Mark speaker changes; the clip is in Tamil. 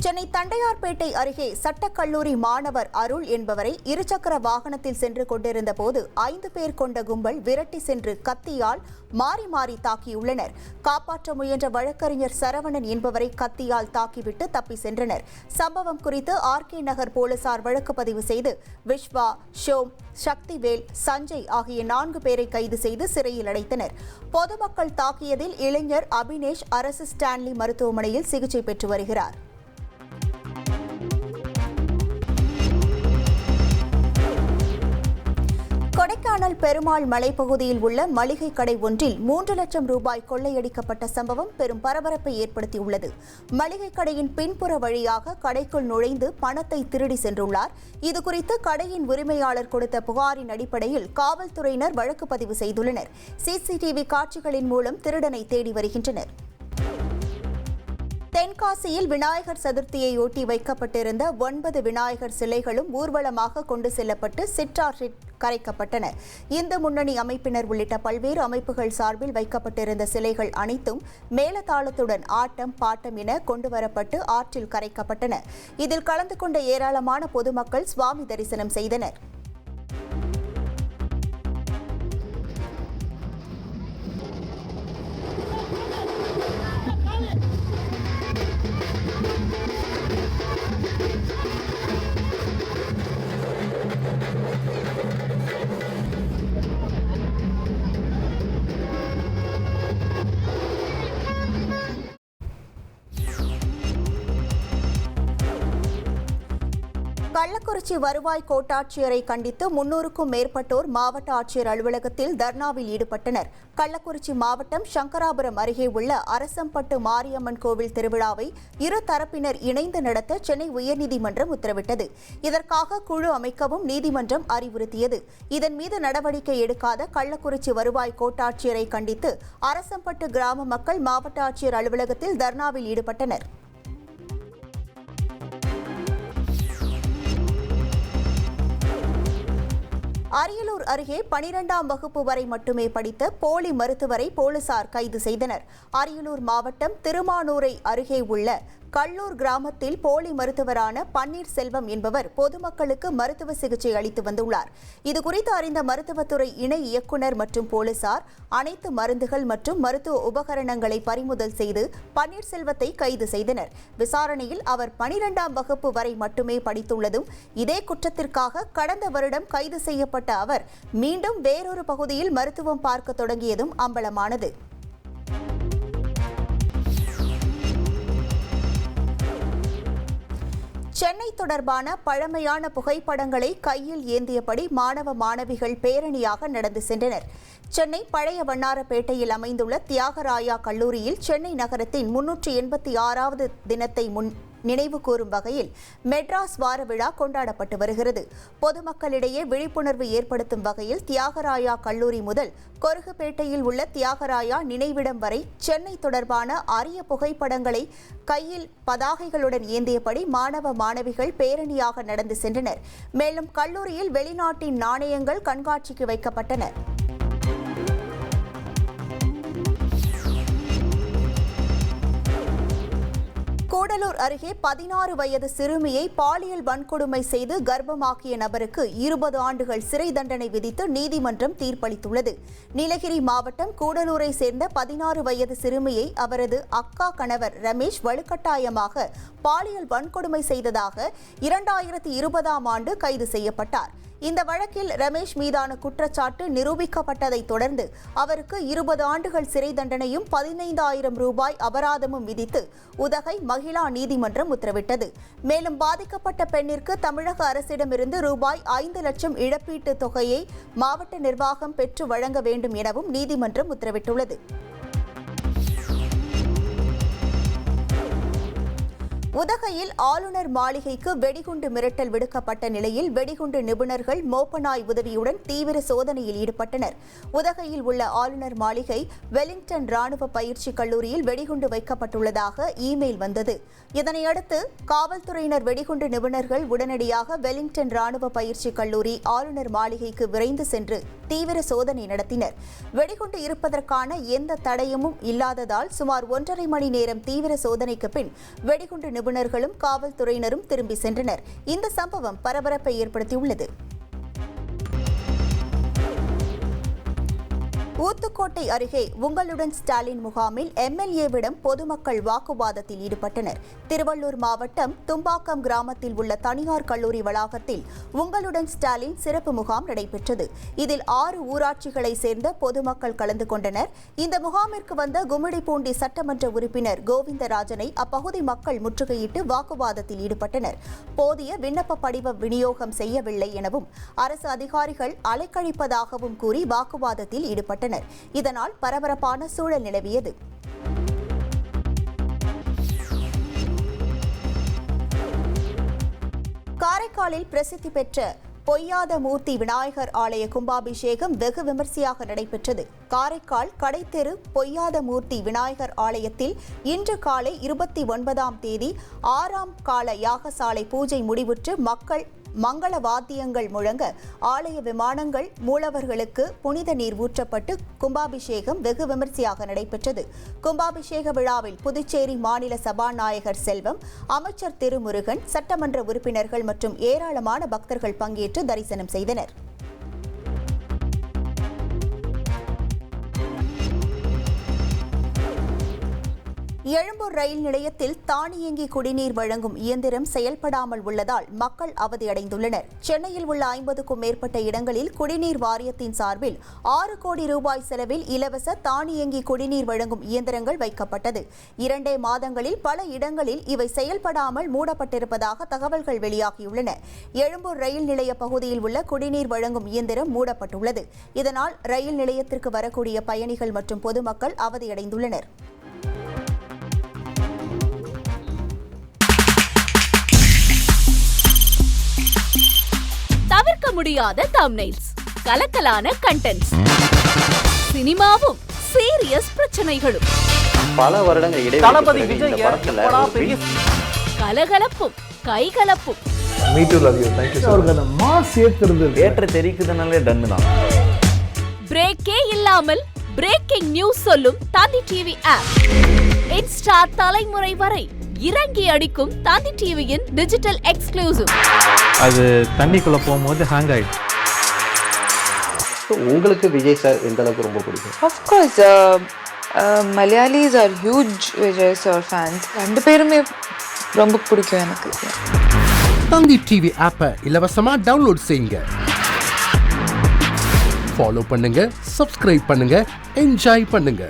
Speaker 1: சென்னை தண்டையார்பேட்டை அருகே சட்டக்கல்லூரி மாணவர் அருள் என்பவரை இருசக்கர வாகனத்தில் சென்று கொண்டிருந்த போது 5 பேர் கொண்ட கும்பல் விரட்டி சென்று கத்தியால் மாறி மாறி தாக்கியுள்ளனர். காப்பாற்ற முயன்ற வழக்கறிஞர் சரவணன் என்பவரை கத்தியால் தாக்கிவிட்டு தப்பி சென்றனர். சம்பவம் குறித்து ஆர்கே நகர் போலீசார் வழக்கு பதிவு செய்து விஸ்வா, ஷோம், சக்திவேல், சஞ்சய் ஆகிய 4 பேரை கைது செய்து சிறையில் அடைத்தனர். பொதுமக்கள் தாக்கியதில் இளைஞர் அபினேஷ் அரசு ஸ்டான்லி மருத்துவமனையில் சிகிச்சை பெற்று வருகிறார். கொடைக்கானல் பெருமாள் மலைப்பகுதியில் உள்ள மளிகை கடை ஒன்றில் 3 லட்சம் ரூபாய் கொள்ளையடிக்கப்பட்ட சம்பவம் பெரும் பரபரப்பை ஏற்படுத்தியுள்ளது. மளிகை கடையின் பின்புற வழியாக கடைக்குள் நுழைந்து பணத்தை திருடி சென்றுள்ளார். இதுகுறித்து கடையின் உரிமையாளர் கொடுத்த புகாரின் அடிப்படையில் காவல்துறையினர் வழக்கு பதிவு செய்துள்ளனர். சிசிடிவி காட்சிகளின் மூலம் திருடனை தேடி வருகின்றனர். தென்காசியில் விநாயகர் சதுர்த்தியையொட்டி வைக்கப்பட்டிருந்த 9 விநாயகர் சிலைகளும் ஊர்வலமாக கொண்டு செல்லப்பட்டு சிற்றாற்றில் கரைக்கப்பட்டன. இந்து முன்னணி அமைப்பினர் உள்ளிட்ட பல்வேறு அமைப்புகள் சார்பில் வைக்கப்பட்டிருந்த சிலைகள் அனைத்தும் மேளதாளத்துடன் ஆட்டம் பாட்டம் என கொண்டுவரப்பட்டு ஆற்றில் கரைக்கப்பட்டன. இதில் கலந்து கொண்ட ஏராளமான பொதுமக்கள் சுவாமி தரிசனம் செய்தனர். கள்ளக்குறிச்சி வருவாய் கோட்டாட்சியரை கண்டித்து 300க்கும் மேற்பட்டோர் மாவட்ட ஆட்சியர் அலுவலகத்தில் தர்ணாவில் ஈடுபட்டனர். கள்ளக்குறிச்சி மாவட்டம் சங்கராபுரம் அருகே உள்ள அரசம்பட்டு மாரியம்மன் கோவில் திருவிழாவை இரு தரப்பினர் இணைந்து நடத்த சென்னை உயர்நீதிமன்றம் உத்தரவிட்டது. இதற்காக குழு அமைக்கவும் நீதிமன்றம் அறிவுறுத்தியது. இதன் மீது நடவடிக்கை எடுக்காத கள்ளக்குறிச்சி வருவாய் கோட்டாட்சியரை கண்டித்து அரசம்பட்டு கிராம மக்கள் மாவட்ட ஆட்சியர் அலுவலகத்தில் தர்ணாவில் ஈடுபட்டனர். அரியலூர் அருகே 12ஆம் வகுப்பு வரை மட்டுமே படித்த போலி மருத்துவரை போலீசார் கைது செய்தனர். அரியலூர் மாவட்டம் திருமானூரை அருகே உள்ள கல்லூர் கிராமத்தில் போலி மருத்துவரான பன்னீர்செல்வம் என்பவர் பொதுமக்களுக்கு மருத்துவ சிகிச்சை அளித்து வந்துள்ளார். இதுகுறித்து அறிந்த மருத்துவத்துறை இணை இயக்குநர் மற்றும் போலீசார் அனைத்து மருந்துகள் மற்றும் மருத்துவ உபகரணங்களை பறிமுதல் செய்து பன்னீர்செல்வத்தை கைது செய்தனர். விசாரணையில் அவர் 12ஆம் வகுப்பு வரை மட்டுமே படித்துள்ளதும் இதே குற்றத்திற்காக கடந்த வருடம் கைது செய்யப்பட்ட அவர் மீண்டும் வேறொரு பகுதியில் மருத்துவம் பார்க்க தொடங்கியதும் அம்பலமானது. சென்னை தொடர்பான பழமையான புகைப்படங்களை கையில் ஏந்தியபடி மாணவ மாணவிகள் பேரணியாக நடந்து சென்றனர். சென்னை பழைய வண்ணாரப்பேட்டையில் அமைந்துள்ள தியாகராயா கல்லூரியில் சென்னை நகரத்தின் 386வது தினத்தை நினைவு கூறும் வகையில் மெட்ராஸ் வார விழா கொண்டாடப்பட்டு வருகிறது. பொதுமக்களிடையே விழிப்புணர்வு ஏற்படுத்தும் வகையில் தியாகராயா கல்லூரி முதல் கொருகுப்பேட்டையில் உள்ள தியாகராயா நினைவிடம் வரை சென்னை தொடர்பான அரிய புகைப்படங்களை கையில் பதாகைகளுடன் ஏந்தியபடி மாணவ மாணவிகள் பேரணியாக நடந்து சென்றனர். மேலும் கல்லூரியில் வெளிநாட்டின் நாணயங்கள் கண்காட்சிக்கு வைக்கப்பட்டன. கூடலூர் அருகே 16 வயது சிறுமியை பாலியல் வன்கொடுமை செய்து கர்ப்பமாக்கிய நபருக்கு 20 ஆண்டுகள் சிறை தண்டனை விதித்து நீதிமன்றம் தீர்ப்பளித்துள்ளது. நீலகிரி மாவட்டம் கூடலூரை சேர்ந்த 16 வயது சிறுமியை அவரது அக்கா கணவர் ரமேஷ் வலுக்கட்டாயமாக பாலியல் வன்கொடுமை செய்ததாக 2020ஆம் ஆண்டு கைது செய்யப்பட்டார். இந்த வழக்கில் ரமேஷ் மீதான குற்றச்சாட்டு நிரூபிக்கப்பட்டதை தொடர்ந்து அவருக்கு 20 ஆண்டுகள் சிறை தண்டனையும் 15,000 ரூபாய் அபராதமும் விதித்து உதகை மகிழா நீதிமன்றம் உத்தரவிட்டது. மேலும் பாதிக்கப்பட்ட பெண்ணிற்கு தமிழக அரசிடமிருந்து ரூபாய் 5 லட்சம் இழப்பீட்டுத் தொகையை மாவட்ட நிர்வாகம் பெற்று வழங்க வேண்டும் எனவும் நீதிமன்றம் உத்தரவிட்டுள்ளது. உதகையில் ஆளுநர் மாளிகைக்கு வெடிகுண்டு மிரட்டல் விடுக்கப்பட்ட நிலையில் வெடிகுண்டு நிபுணர்கள் மோப்பநாய் உதவியுடன் தீவிர சோதனையில் ஈடுபட்டனர். உதகையில் உள்ள ஆளுநர் மாளிகை வெலிங்டன் ராணுவ பயிற்சி கல்லூரியில் வெடிகுண்டு வைக்கப்பட்டுள்ளதாக இமெயில் வந்தது. இதனையடுத்து காவல்துறையினர் வெடிகுண்டு நிபுணர்கள் உடனடியாக வெலிங்டன் ராணுவ பயிற்சி கல்லூரி ஆளுநர் மாளிகைக்கு விரைந்து சென்று தீவிர சோதனை நடத்தினர். வெடிகுண்டு இருப்பதற்கான எந்த தடயமும் இல்லாததால் சுமார் 1.5 மணி நேரம் தீவிர சோதனைக்கு பின் வெடிகுண்டு நிபுணர்களும் காவல்துறையினரும் திரும்பி சென்றனர். இந்த சம்பவம் பரபரப்பை ஏற்படுத்தியுள்ளது. ஊத்துக்கோட்டை அருகே உங்களுடன் ஸ்டாலின் முகாமில் எம்எல்ஏவிடம் பொதுமக்கள் வாக்குவாதத்தில் ஈடுபட்டனர். திருவள்ளூர் மாவட்டம் தும்பாக்கம் கிராமத்தில் உள்ள தனியார் கல்லூரி வளாகத்தில் உங்களுடன் ஸ்டாலின் சிறப்பு முகாம் நடைபெற்றது. இதில் 6 ஊராட்சிகளை சேர்ந்த பொதுமக்கள் கலந்து கொண்டனர். இந்த முகாமிற்கு வந்த கும்மிடிப்பூண்டி சட்டமன்ற உறுப்பினர் கோவிந்தராஜனை அப்பகுதி மக்கள் முற்றுகையிட்டு வாக்குவாதத்தில் ஈடுபட்டனர். போதிய விண்ணப்ப படிவ விநியோகம் செய்யவில்லை எனவும் அரசு அதிகாரிகள் அலைக்கழிப்பதாகவும் கூறி வாக்குவாதத்தில் ஈடுபட்டனர். இதனால் பரபரப்பான சூழல் நிலவியது. காரைக்காலில் பிரசித்தி பெற்ற பொய்யாத மூர்த்தி விநாயகர் ஆலய கும்பாபிஷேகம் வெகு விமர்சையாக நடைபெற்றது. காரைக்கால் கடைத்தெரு பொய்யாத மூர்த்தி விநாயகர் ஆலயத்தில் இன்று காலை 29ஆம் தேதி 6ஆம் கால யாகசாலை பூஜை முடிவுற்று மக்கள் மங்கள வாத்தியங்கள் முழங்க ஆலய விமானங்கள் மூலவர்களுக்கு புனித நீர் ஊற்றப்பட்டு கும்பாபிஷேகம் வெகு விமர்சையாக நடைபெற்றது. கும்பாபிஷேக விழாவில் புதுச்சேரி மாநில சபாநாயகர் செல்வம், அமைச்சர் திருமுருகன், சட்டமன்ற உறுப்பினர்கள் மற்றும் ஏராளமான பக்தர்கள் பங்கேற்று தரிசனம் செய்தனர். எழும்பூர் ரயில் நிலையத்தில் தானியங்கி குடிநீர் வழங்கும் இயந்திரம் செயல்படாமல் உள்ளதால் மக்கள் அவதியடைந்துள்ளனர். சென்னையில் உள்ள 50க்கும் மேற்பட்ட இடங்களில் குடிநீர் வாரியத்தின் சார்பில் 6 கோடி ரூபாய் செலவில் இலவச தானியங்கி குடிநீர் வழங்கும் இயந்திரங்கள் வைக்கப்பட்டது. 2 மாதங்களில் பல இடங்களில் இவை செயல்படாமல் மூடப்பட்டிருப்பதாக தகவல்கள் வெளியாகியுள்ளன. எழும்பூர் ரயில் நிலைய பகுதியில் உள்ள குடிநீர் வழங்கும் இயந்திரம் மூடப்பட்டுள்ளது. இதனால் ரயில் நிலையத்திற்கு வரக்கூடிய பயணிகள் மற்றும் பொதுமக்கள் அவதியடைந்துள்ளனர்.
Speaker 2: தவிர்க்க முடியாத தம்ப்நெயில்ஸ், கலக்கலான கண்டென்ட்ஸ், சினிமாவும் சீரியஸ் பிரச்சனைகளும்,
Speaker 3: பல வருடங்கள் இடைவெளி
Speaker 2: கலகலப்பும் கைகலப்பும்,
Speaker 3: ஏற்ற தெரிக்குதுனாலே டன்னு தான்.
Speaker 2: பிரேக்கே இல்லாமல் பிரேக்கிங் நியூஸ் சொல்லும் தந்தி டிவி ஆப். இன்ஸ்டா தலைமுறை வரை இறங்கி அடிக்கும் தந்தி டிவியின் டிஜிட்டல் எக்ஸ்க்ளூசிவ்.
Speaker 4: அது தண்ணிக்குள்ள போகும்போது ஹேங் ஆயிடுச்சு.
Speaker 3: உங்களுக்கு விஜய் சார் எந்த அளவுக்கு ரொம்ப பிடிக்கும்?
Speaker 5: Of course, Malayalis are huge Vijay sir fans. ரெண்டு பேருமே ரொம்ப பிடிக்கும் எனக்கு.
Speaker 6: தந்தி டிவி ஆப்பை இலவசமா டவுன்லோட் செய்யுங்க. ஃபாலோ பண்ணுங்க, சப்ஸ்கிரைப் பண்ணுங்க, என்ஜாய் பண்ணுங்க.